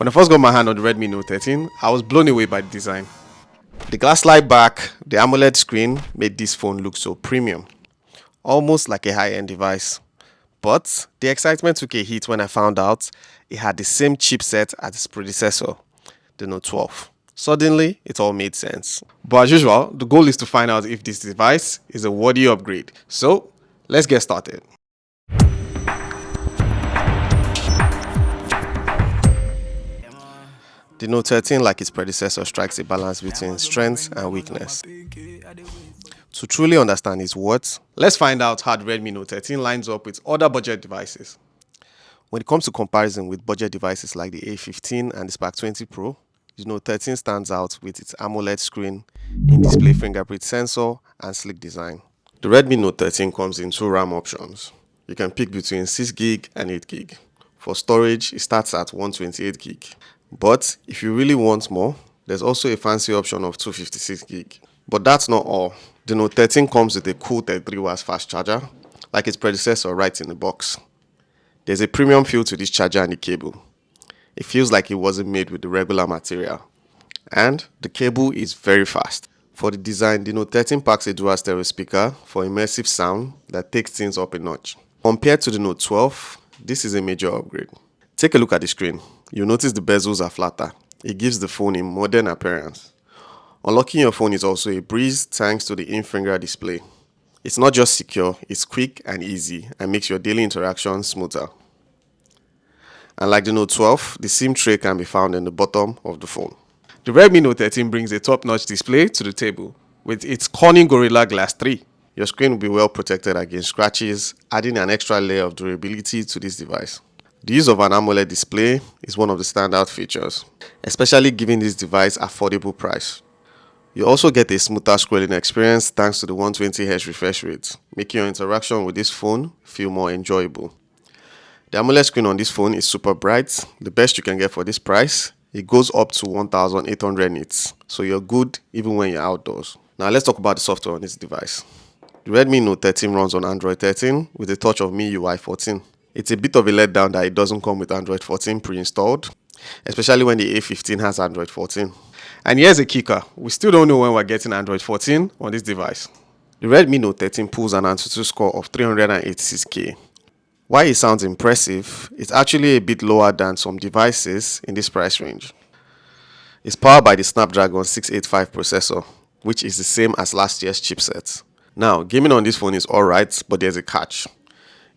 When I first got my hand on the Redmi Note 13, I was blown away by the design. The glass slide back, the AMOLED screen made this phone look so premium, almost like a high-end device. But the excitement took a hit when I found out it had the same chipset as its predecessor, the Note 12. Suddenly, it all made sense. But as usual, the goal is to find out if this device is a worthy upgrade. So, let's get started. The Note 13, like its predecessor, strikes a balance between strength and weakness. To truly understand its worth, let's find out how the Redmi Note 13 lines up with other budget devices. When it comes to comparison with budget devices like the A15 and the Spark 20 Pro, the Note 13 stands out with its AMOLED screen, in-display fingerprint sensor, and sleek design. The Redmi Note 13 comes in two RAM options. You can pick between 6GB and 8GB. For storage, it starts at 128GB. But if you really want more, there's also a fancy option of 256GB. But that's not all. The Note 13 comes with a cool 33W fast charger, like its predecessor right in the box. There's a premium feel to this charger and the cable. It feels like it wasn't made with the regular material. And the cable is very fast. For the design, the Note 13 packs a dual stereo speaker for immersive sound that takes things up a notch. Compared to the Note 12, this is a major upgrade. Take a look at the screen. You'll notice the bezels are flatter. It gives the phone a modern appearance. Unlocking your phone is also a breeze thanks to the in-finger display. It's not just secure, it's quick and easy and makes your daily interactions smoother. And like the Note 12, the SIM tray can be found in the bottom of the phone. The Redmi Note 13 brings a top-notch display to the table. With its Corning Gorilla Glass 3, your screen will be well protected against scratches, adding an extra layer of durability to this device. The use of an AMOLED display is one of the standout features, especially giving this device affordable price. You also get a smoother scrolling experience thanks to the 120Hz refresh rate, making your interaction with this phone feel more enjoyable. The AMOLED screen on this phone is super bright, the best you can get for this price. It goes up to 1800 nits, so you're good even when you're outdoors. Now let's talk about the software on this device. The Redmi Note 13 runs on Android 13 with a touch of MIUI 14. It's a bit of a letdown that it doesn't come with Android 14 pre-installed, especially when the A15 has Android 14. And here's a kicker, we still don't know when we're getting Android 14 on this device. The Redmi Note 13 pulls an Antutu score of 386K. While it sounds impressive, it's actually a bit lower than some devices in this price range. It's powered by the Snapdragon 685 processor, which is the same as last year's chipset. Now, gaming on this phone is alright, but there's a catch.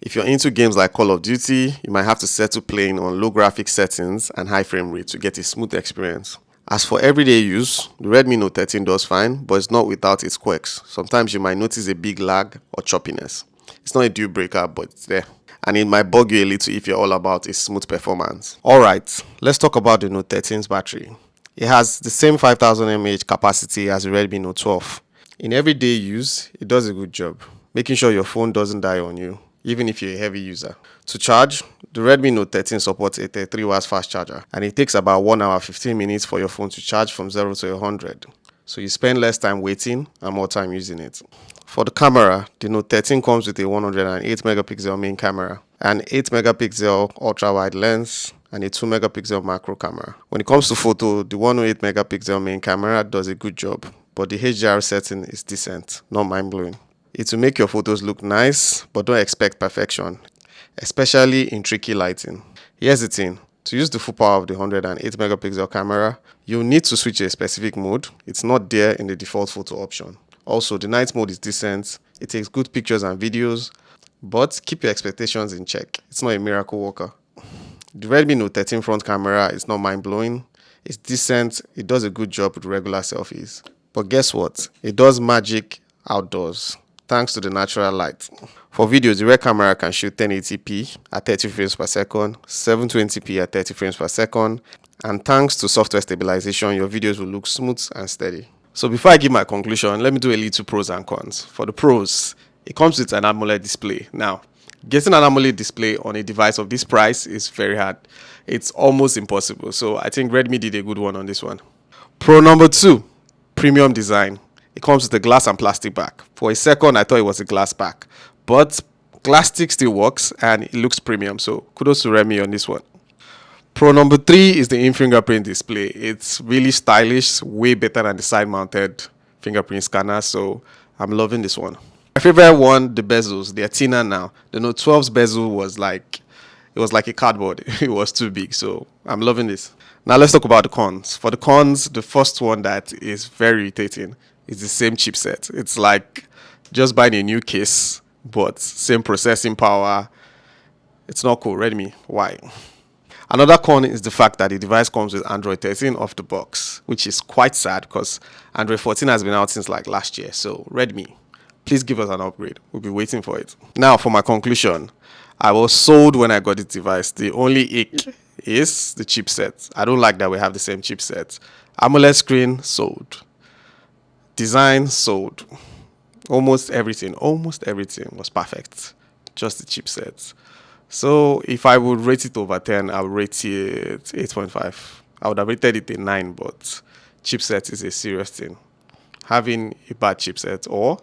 If you're into games like Call of Duty, you might have to settle playing on low graphics settings and high frame rate to get a smooth experience. As for everyday use, the Redmi Note 13 does fine, but it's not without its quirks. Sometimes you might notice a big lag or choppiness. It's not a deal breaker, but it's there. And it might bug you a little if you're all about its smooth performance. Alright, let's talk about the Note 13's battery. It has the same 5000 mAh capacity as the Redmi Note 12. In everyday use, it does a good job, making sure your phone doesn't die on you, even if you're a heavy user. To charge, the Redmi Note 13 supports a 33W fast charger, and it takes about 1 hour 15 minutes for your phone to charge from 0 to 100. So you spend less time waiting and more time using it. For the camera, the Note 13 comes with a 108 megapixel main camera, an 8 megapixel ultra-wide lens, and a 2 megapixel macro camera. When it comes to photo, the 108 megapixel main camera does a good job, but the HDR setting is decent, not mind-blowing. It will make your photos look nice, but don't expect perfection, especially in tricky lighting. Here's the thing, to use the full power of the 108 megapixel camera, you'll need to switch a specific mode. It's not there in the default photo option. Also, the night mode is decent, it takes good pictures and videos, but keep your expectations in check. It's not a miracle worker. The Redmi Note 13 front camera is not mind-blowing, it's decent, it does a good job with regular selfies. But guess what? It does magic outdoors, thanks to the natural light. For videos, the rear camera can shoot 1080p at 30 frames per second, 720p at 30 frames per second, and thanks to software stabilization, your videos will look smooth and steady. So before I give my conclusion, let me do a little pros and cons. For the pros, it comes with an AMOLED display. Now, getting an AMOLED display on a device of this price is very hard. It's almost impossible. So I think Redmi did a good one on this one. Pro number 2, premium design. It comes with a glass and plastic back. For a second, I thought it was a glass back, but plastic still works and it looks premium. So kudos to Redmi on this one. Pro number 3 is the in-fingerprint display. It's really stylish, way better than the side-mounted fingerprint scanner, so I'm loving this one. My favorite one, the bezels. They're thinner now. The Note 12's bezel was like, it was like a cardboard. It was too big, so I'm loving this. Now let's talk about the cons. For the cons, the first one that is very irritating is the same chipset. It's like just buying a new case, but same processing power. It's not cool. Redmi, why? Another con is the fact that the device comes with Android 13 off the box, which is quite sad because Android 14 has been out since like last year. So Redmi, please give us an upgrade. We'll be waiting for it. Now for my conclusion. I was sold when I got this device. The only ick is the chipset. I don't like that we have the same chipset. AMOLED screen, sold. Design, sold. Almost everything was perfect. Just the chipset. So if I would rate it over 10, I would rate it 8.5. I would have rated it a 9, but chipset is a serious thing. Having a bad chipset or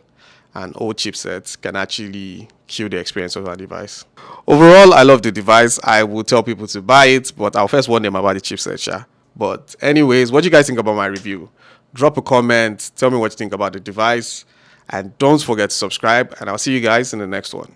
an old chipset can actually kill the experience of our device. Overall, I love the device. I will tell people to buy it, but I'll first warn them about the chipset. Yeah. But anyways, what do you guys think about my review? Drop a comment. Tell me what you think about the device. And don't forget to subscribe. And I'll see you guys in the next one.